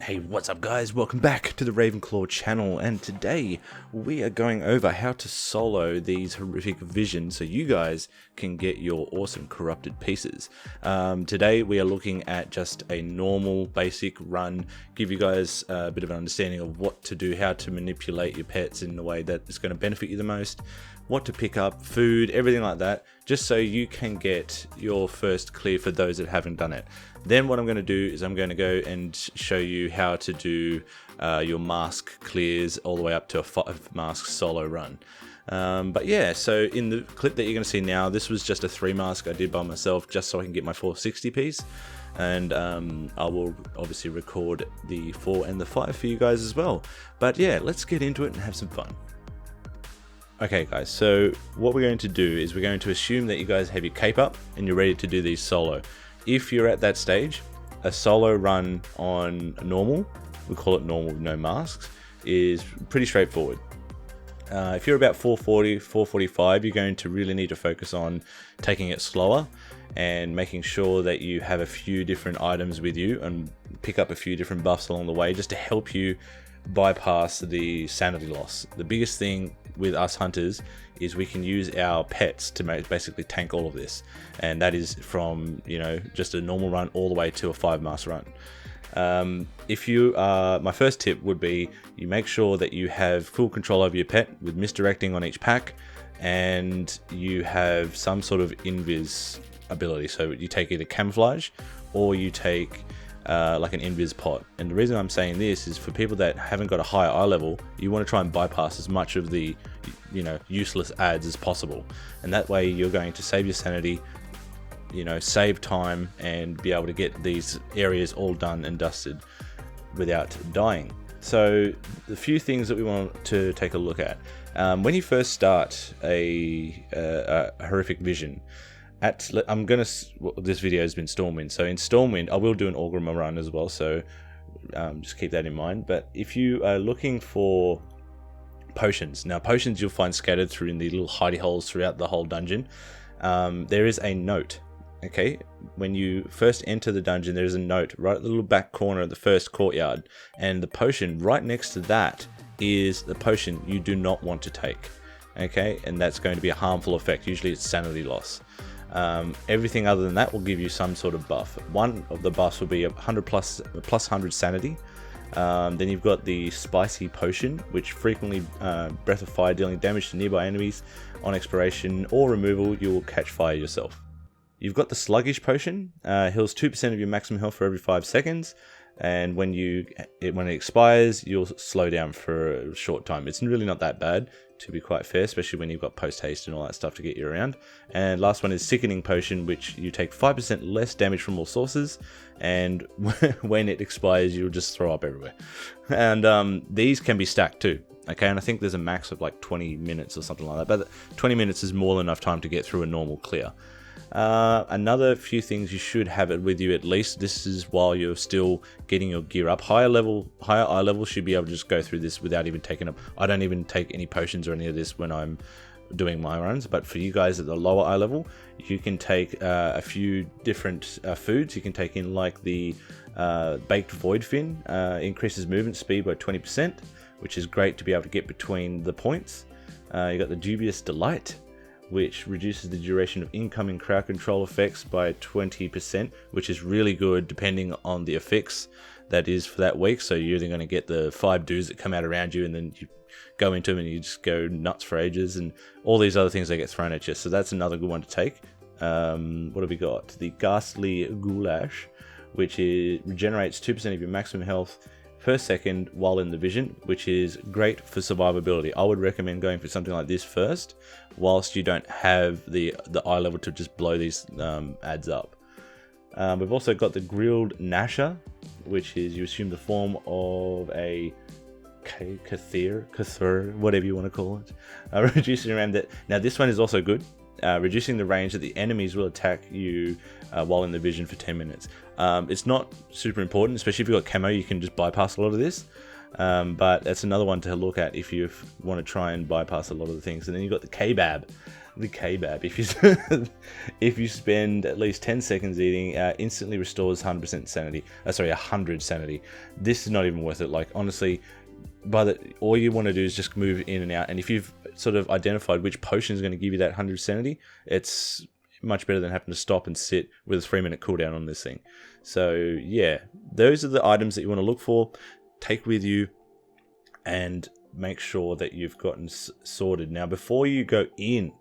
Hey, what's up guys? Welcome back to the Ravenclaw channel, and today we are going over how to solo these horrific visions so you guys can get your awesome corrupted pieces. Today we are looking at just a normal basic run, give you guys a bit of an understanding of what to do, how to manipulate your pets in the way that is going to benefit you the most, what to pick up, food, everything like that, just so you can get your first clear for those that haven't done it. Then what I'm going to do is I'm going to go and show you how to do your mask clears all the way up to a 5 mask solo run. But yeah, so in the clip that you're going to see now, this was just a 3 mask I did by myself just so I can get my 460 piece. And I will obviously record the 4 and the 5 for you guys as well. But yeah, let's get into it and have some fun. Okay guys, so what we're going to do is we're going to assume that you guys have your cape up and you're ready to do these solo. If you're at that stage, a solo run on normal, we call it normal, no masks, is pretty straightforward. If you're about 440, 445, you're going to really need to focus on taking it slower and making sure that you have a few different items with you and pick up a few different buffs along the way just to help you bypass the sanity loss. The biggest thing with us hunters is we can use our pets to basically tank all of this, and that is from, you know, just a normal run all the way to a 5 mask run. If you are, my first tip would be you make sure that you have full control over your pet with misdirecting on each pack, and you have some sort of invis ability. So you take either camouflage or you take like an invis pot. And the reason I'm saying this is for people that haven't got a higher eye level, you want to try and bypass as much of the, you know, useless ads as possible, and that way you're going to save your sanity, you know, save time, and be able to get these areas all done and dusted without dying. So the few things that we want to take a look at when you first start a horrific vision. This video has been Stormwind, so in Stormwind I will do an Orgrimmar run as well, so just keep that in mind. But if you are looking for potions, now potions you'll find scattered through in the little hidey holes throughout the whole dungeon. There is a note, okay? When you first enter the dungeon, there's a note right at the little back corner of the first courtyard, and the potion right next to that is the potion you do not want to take, okay? And that's going to be a harmful effect. Usually it's sanity loss. Everything other than that will give you some sort of buff. One of the buffs will be 100 plus 100 sanity. Then you've got the spicy potion, which frequently breath of fire, dealing damage to nearby enemies. On expiration or removal, you will catch fire yourself. You've got the sluggish potion, heals 2% of your maximum health for every 5 seconds. And when it expires, you'll slow down for a short time. It's really not that bad, to be quite fair, especially when you've got post haste and all that stuff to get you around. And last one is sickening potion, which you take 5% less damage from all sources, and when it expires, you'll just throw up everywhere. And these can be stacked too, okay? And I think there's a max of like 20 minutes or something like that, but 20 minutes is more than enough time to get through a normal clear. Another few things you should have it with you at least. This is while you're still getting your gear up. Higher eye level should be able to just go through this without even taking up. I don't even take any potions or any of this when I'm doing my runs, but for you guys at the lower eye level, you can take a few different foods. You can take in like the baked void fin, increases movement speed by 20%, which is great to be able to get between the points. You got the dubious delight, which reduces the duration of incoming crowd control effects by 20%, which is really good depending on the effects that is for that week. So you're either going to get the 5 dudes that come out around you, and then you go into them and you just go nuts for ages, and all these other things that get thrown at you. So that's another good one to take. What have we got? The ghastly goulash, which regenerates 2% of your maximum health per second while in the vision, which is great for survivability. I would recommend going for something like this first, whilst you don't have the eye level to just blow these ads up. We've also got the grilled gnasher, which is you assume the form of a Cathedral, whatever you want to call it. Reducing around that. Now this one is also good. Reducing the range that the enemies will attack you while in the vision for 10 minutes. It's not super important, especially if you've got camo, you can just bypass a lot of this. But that's another one to look at if you want to try and bypass a lot of the things. And then you've got the kebab. the kebab. If you spend at least 10 seconds eating, instantly restores 100% sanity. Sorry, 100 sanity. This is not even worth it. Like, honestly, all you want to do is just move in and out. And if you've sort of identified which potion is going to give you that 100 sanity, it's much better than having to stop and sit with a 3-minute cooldown on this thing. So yeah, those are the items that you want to look for, take with you, and make sure that you've gotten sorted. Now, before you go in,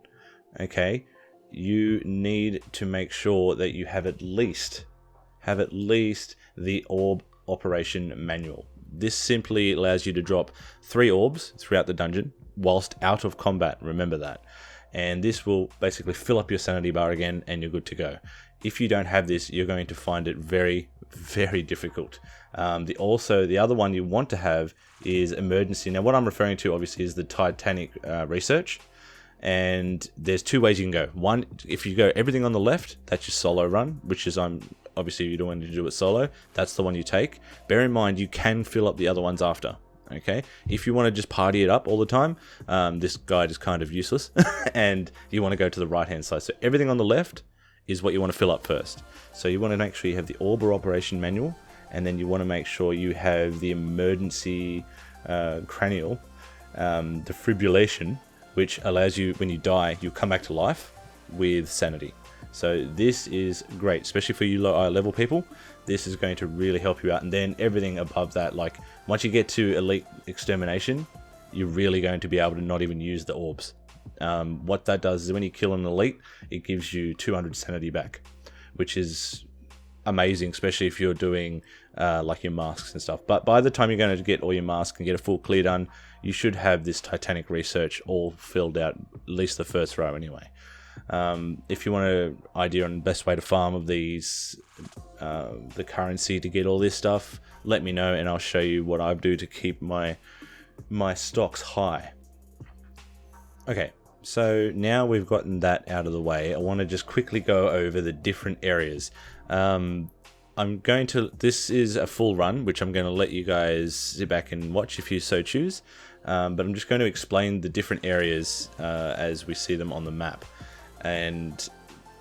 okay, you need to make sure that you have at least the orb operation manual. This simply allows you to drop 3 orbs throughout the dungeon whilst out of combat. Remember that. And this will basically fill up your sanity bar again, and you're good to go. If you don't have this, you're going to find it very, very difficult. The other one you want to have is emergency. Now, what I'm referring to obviously is the Titanic research. And there's 2 ways you can go. One, if you go everything on the left, that's your solo run, which is obviously you don't want to do it solo. That's the one you take. Bear in mind, you can fill up the other ones after. Okay, if you want to just party it up all the time, this guide is kind of useless, and you want to go to the right hand side. So everything on the left is what you want to fill up first. So you want to make sure you have the orb operation manual, and then you want to make sure you have the emergency cranial defibrillation, which allows you, when you die, you come back to life with sanity. So this is great, especially for you low level people. This is going to really help you out. And then everything above that, like once you get to elite extermination, you're really going to be able to not even use the orbs. What that does is when you kill an elite, it gives you 200 sanity back, which is amazing, especially if you're doing like your masks and stuff. But by the time you're going to get all your masks and get a full clear done, you should have this Titanic research all filled out, at least the first row anyway. If you want an idea on the best way to farm of these, the currency to get all this stuff, let me know and I'll show you what I do to keep my stocks high. Okay, so now we've gotten that out of the way, I want to just quickly go over the different areas. This is a full run, which I'm going to let you guys sit back and watch if you so choose. But I'm just going to explain the different areas as we see them on the map, and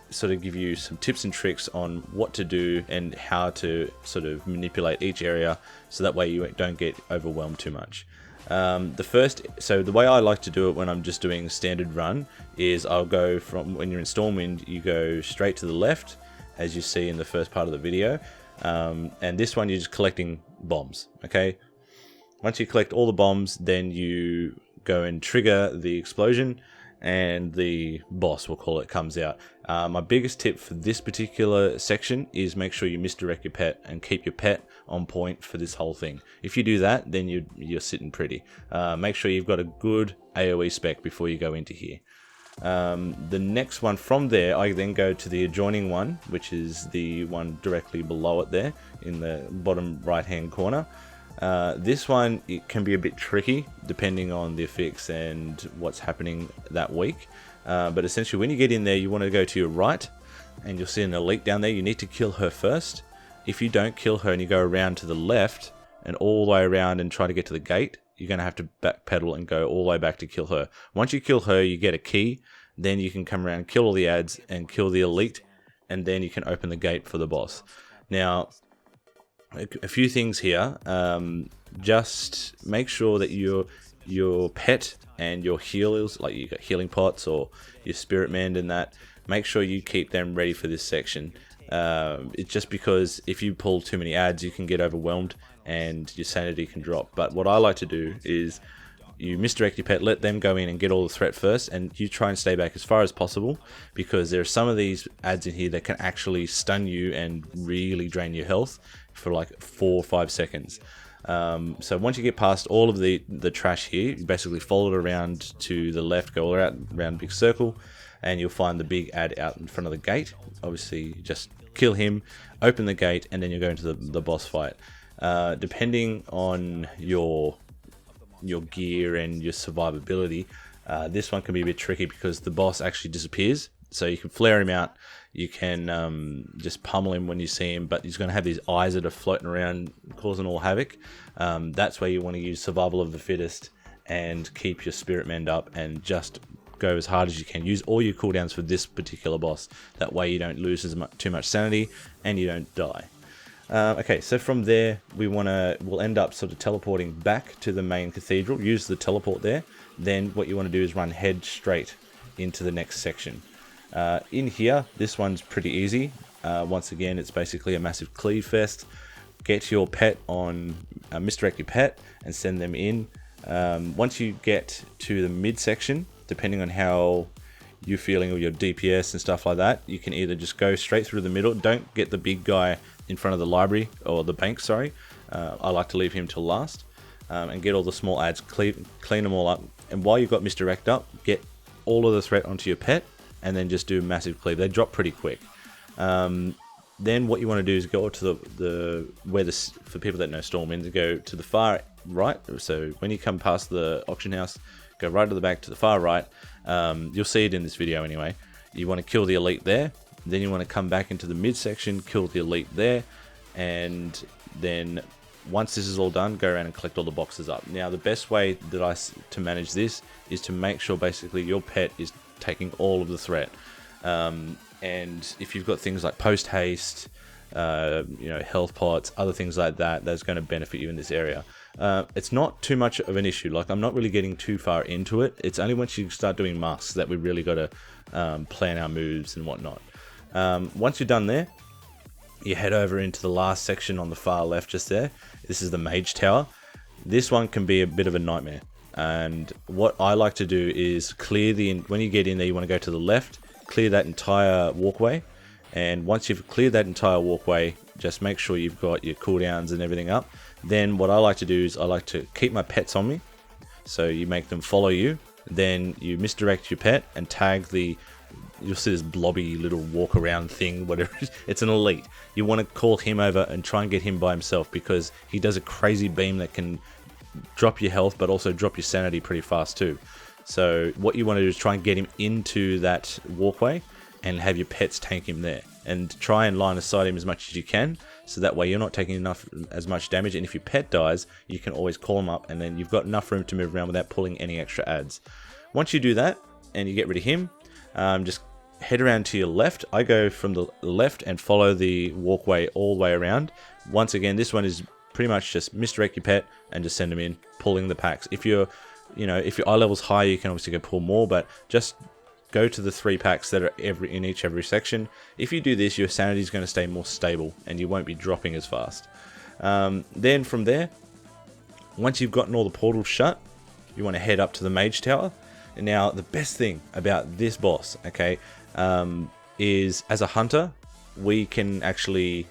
sort of give you some tips and tricks on what to do and how to sort of manipulate each area, so that way you don't get overwhelmed too much. The way I like to do it when I'm just doing a standard run is I'll go from, when you're in Stormwind, you go straight to the left, as you see in the first part of the video, and this one you're just collecting bombs. Okay, once you collect all the bombs, then you go and trigger the explosion, and the boss, we'll call it, comes out. My biggest tip for this particular section is make sure you misdirect your pet and keep your pet on point for this whole thing. If you do that, then you're sitting pretty. Make sure you've got a good AoE spec before you go into here. The next one from there, I then go to the adjoining one, which is the one directly below it there in the bottom right hand corner. This one, it can be a bit tricky depending on the effects and what's happening that week. But essentially when you get in there, you want to go to your right and you'll see an elite down there. You need to kill her first. If you don't kill her and you go around to the left and all the way around and try to get to the gate, you're going to have to backpedal and go all the way back to kill her. Once you kill her, you get a key. Then you can come around, kill all the ads and kill the elite, and then you can open the gate for the boss. Now, a few things here. Just make sure that your pet and your healers, like you got healing pots or your spirit mend and that, make sure you keep them ready for this section. It's just because if you pull too many ads, you can get overwhelmed and your sanity can drop. But what I like to do is you misdirect your pet, let them go in and get all the threat first, and you try and stay back as far as possible, because there are some of these ads in here that can actually stun you and really drain your health for like 4 or 5 seconds. So once you get past all of the trash here, you basically follow it around to the left, go around a big circle, and you'll find the big ad out in front of the gate. Obviously, just kill him, open the gate, and then you go into the boss fight. Depending on your gear and your survivability, this one can be a bit tricky because the boss actually disappears. So you can flare him out, you can just pummel him when you see him, but he's going to have these eyes that are floating around causing all havoc. That's where you want to use survival of the fittest and keep your spirit mend up and just go as hard as you can. Use all your cooldowns for this particular boss. That way you don't lose too much sanity and you don't die. Okay, so from there we'll end up sort of teleporting back to the main cathedral. Use the teleport there. Then what you want to do is run head straight into the next section. In here, this one's pretty easy. Once again, it's basically a massive cleave fest. Get your pet on, misdirect your pet and send them in. Once you get to the midsection, depending on how you're feeling or your DPS and stuff like that, you can either just go straight through the middle. Don't get the big guy in front of the library, or the bank, sorry. I like to leave him till last. And get all the small ads, clean them all up. And while you've got misdirect up, get all of the threat onto your pet, and then just do massive cleave. They drop pretty quick. Then what you want to do is go to for people that know Stormwind, go to the far right. So when you come past the auction house, go right to the back to the far right. You'll see it in this video anyway. You want to kill the elite there. Then you want to come back into the midsection, kill the elite there, and then once this is all done, go around and collect all the boxes up. Now the best way to manage this is to make sure basically your pet is taking all of the threat. And if you've got things like post haste, health pots, other things like that, that's going to benefit you in this area. It's not too much of an issue. Like, I'm not really getting too far into it. It's only once you start doing masks that we really got to plan our moves and whatnot. Once you're done there, you head over into the last section on the far left just there. This is the Mage Tower. This one can be a bit of a nightmare. And what I like to do is when you get in there, you want to go to the left, clear that entire walkway. And once you've cleared that entire walkway, just make sure you've got your cooldowns and everything up. Then what I like to do is I like to keep my pets on me. So you make them follow you. Then you misdirect your pet and tag you'll see this blobby little walk around thing, whatever it is. It's an elite. You want to call him over and try and get him by himself, because he does a crazy beam that can drop your health but also drop your sanity pretty fast too. So what you want to do is try and get him into that walkway and have your pets tank him there, and try and line aside him as much as you can, so that way you're not taking as much damage. And if your pet dies, you can always call him up, and then you've got enough room to move around without pulling any extra ads. Once you do that and you get rid of him, just head around to your left. I go from the left and follow the walkway all the way around. Once again, this one is pretty much just misdirect your pet and just send them in, pulling the packs. If your eye level's high, you can obviously go pull more, but just go to the 3 packs that are in every section. If you do this, your sanity is going to stay more stable and you won't be dropping as fast. Then from there, once you've gotten all the portals shut, you want to head up to the Mage Tower. And now the best thing about this boss, okay, is as a hunter, we can actually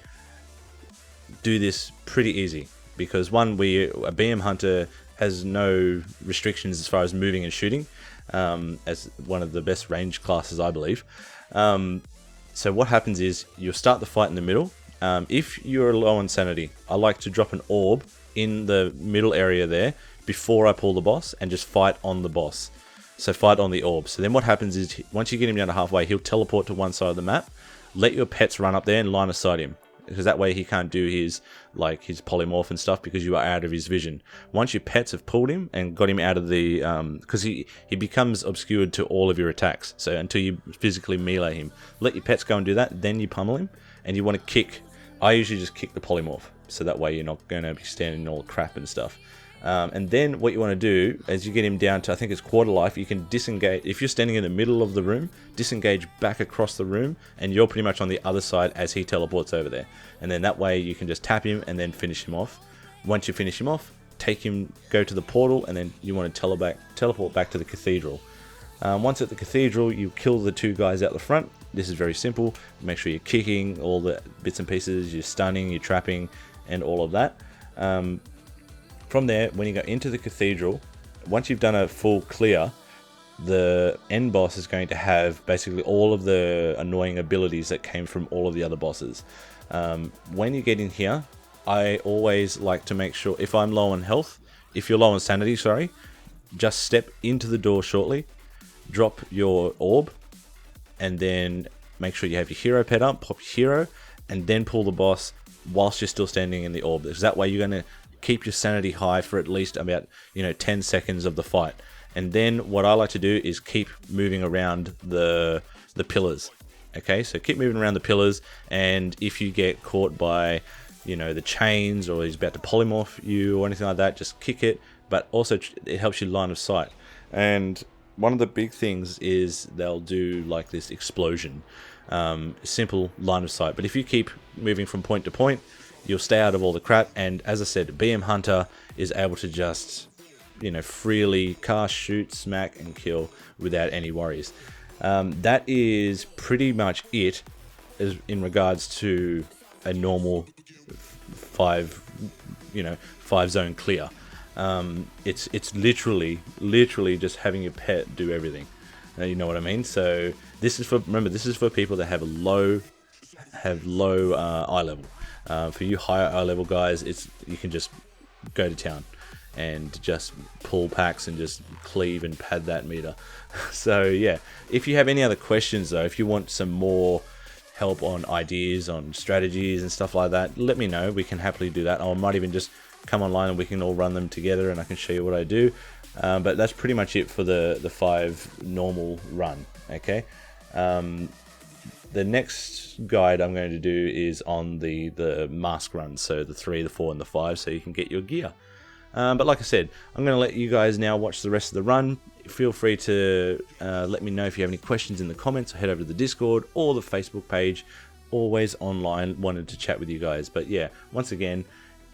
do this pretty easy, because one, a BM hunter has no restrictions as far as moving and shooting, as one of the best range classes, I believe. So what happens is you'll start the fight in the middle. If you're low on sanity, I like to drop an orb in the middle area there before I pull the boss and just fight on the boss. So fight on the orb. So then what happens is, once you get him down to halfway, he'll teleport to one side of the map. Let your pets run up there and line aside him, because that way he can't do his polymorph and stuff, because you are out of his vision. Once your pets have pulled him and got him out of the, because he becomes obscured to all of your attacks. So until you physically melee him, let your pets go and do that. Then you pummel him, and you want to kick. I usually just kick the polymorph, so that way you're not going to be standing in all the crap and stuff. And then what you want to do, as you get him down to, I think it's quarter life, you can disengage. If you're standing in the middle of the room, disengage back across the room, and you're pretty much on the other side as he teleports over there. And then that way you can just tap him and then finish him off. Once you finish him off, take him, go to the portal, and then you want to teleport back to the Cathedral. Once at the Cathedral, you kill the 2 guys out the front. This is very simple. Make sure you're kicking all the bits and pieces, you're stunning, you're trapping, and all of that. From there, when you go into the Cathedral, once you've done a full clear, the end boss is going to have basically all of the annoying abilities that came from all of the other bosses. When you get in here, I always like to make sure, if I'm low on health, if you're low on sanity, sorry, just step into the door shortly, drop your orb, and then make sure you have your hero pet up, pop your hero, and then pull the boss whilst you're still standing in the orb. Because that way you're going to keep your sanity high for at least about 10 seconds of the fight. and then what I like to do is keep moving around the pillars. Okay, so keep moving around the pillars, and if you get caught by, you know, the chains, or he's about to polymorph you or anything like that, just kick it. But also it helps you line of sight. And one of the big things is they'll do like this explosion, simple line of sight. But if you keep moving from point to point, you'll stay out of all the crap. And as I said, BM Hunter is able to just, you know, freely cast, shoot, smack, and kill without any worries. That is pretty much it in regards to a normal 5 zone clear. It's literally just having your pet do everything. You know what I mean? So this is for people that have low eye level. For you higher eye level guys, you can just go to town and just pull packs and just cleave and pad that meter. So yeah, if you have any other questions though, if you want some more help on ideas, on strategies and stuff like that, let me know. We can happily do that. I might even just come online and we can all run them together and I can show you what I do. But that's pretty much it for the 5 normal run. Okay. The next guide I'm going to do is on the mask run, so the 3, the 4, and the 5, so you can get your gear. But like I said, I'm going to let you guys now watch the rest of the run. Feel free to let me know if you have any questions in the comments, or head over to the Discord or the Facebook page. Always online, wanted to chat with you guys. But yeah, once again,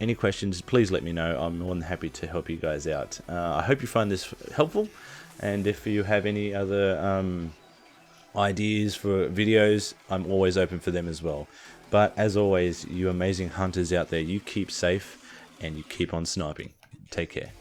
any questions, please let me know. I'm more than happy to help you guys out. I hope you find this helpful, and if you have any other ideas for videos, I'm always open for them as well. But as always, you amazing hunters out there, you keep safe and you keep on sniping. Take care.